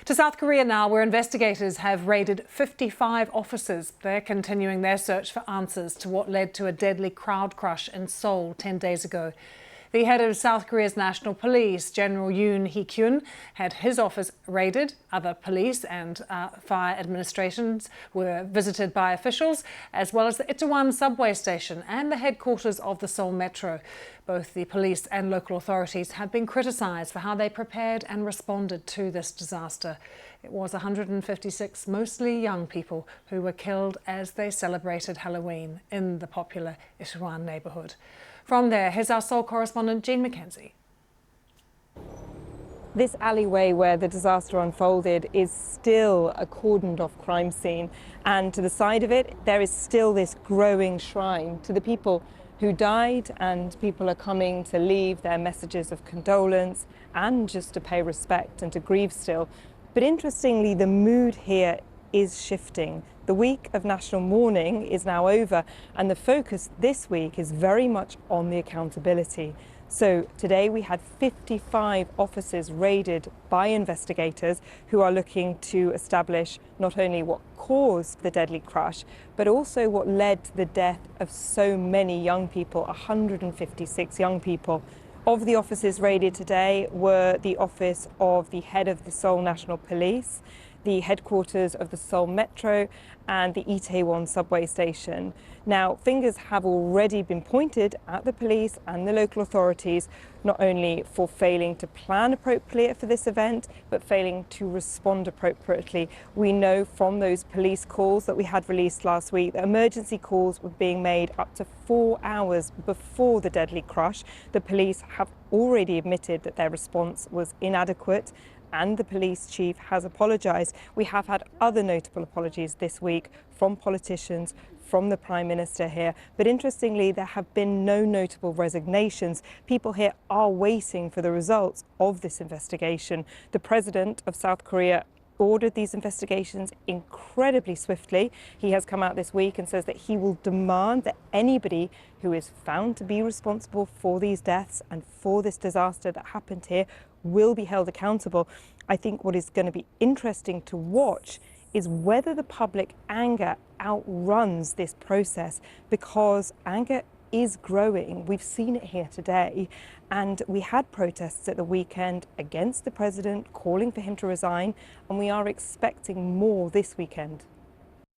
To South Korea now, where investigators have raided 55 offices. They're continuing their search for answers to what led to a deadly crowd crush in Seoul 10 days ago. The head of South Korea's National Police, General Yoon Hee-kyun, had his office raided. Other police and fire administrations were visited by officials, as well as the Itaewon subway station and the headquarters of the Seoul Metro. Both the police and local authorities have been criticised for how they prepared and responded to this disaster. It was 156 mostly young people who were killed as they celebrated Halloween in the popular Itaewon neighbourhood. From there, here's our Seoul correspondent, Jean McKenzie. This alleyway where the disaster unfolded is still a cordoned off crime scene, and to the side of it there is still this growing shrine to the people who died, and people are coming to leave their messages of condolence and just to pay respect and to grieve still. But interestingly, the mood here is shifting. The week of national mourning is now over, and the focus this week is very much on the accountability. So today we had 55 offices raided by investigators who are looking to establish not only what caused the deadly crash, but also what led to the death of so many young people, 156 young people. Of the offices raided today were the office of the head of the Seoul National Police, the headquarters of the Seoul Metro and the Itaewon subway station. Now, fingers have already been pointed at the police and the local authorities, not only for failing to plan appropriately for this event, but failing to respond appropriately. We know from those police calls that we had released last week that emergency calls were being made up to 4 hours before the deadly crash. The police have already admitted that their response was inadequate, and the police chief has apologised. We have had other notable apologies this week from politicians, from the Prime Minister here. But interestingly, there have been no notable resignations. People here are waiting for the results of this investigation. The President of South Korea ordered these investigations incredibly swiftly. He has come out this week and says that he will demand that anybody who is found to be responsible for these deaths and for this disaster that happened here will be held accountable. I think what is going to be interesting to watch is whether the public anger outruns this process, because anger is growing. We've seen it here today, and we had protests at the weekend against the president, calling for him to resign, and we are expecting more this weekend.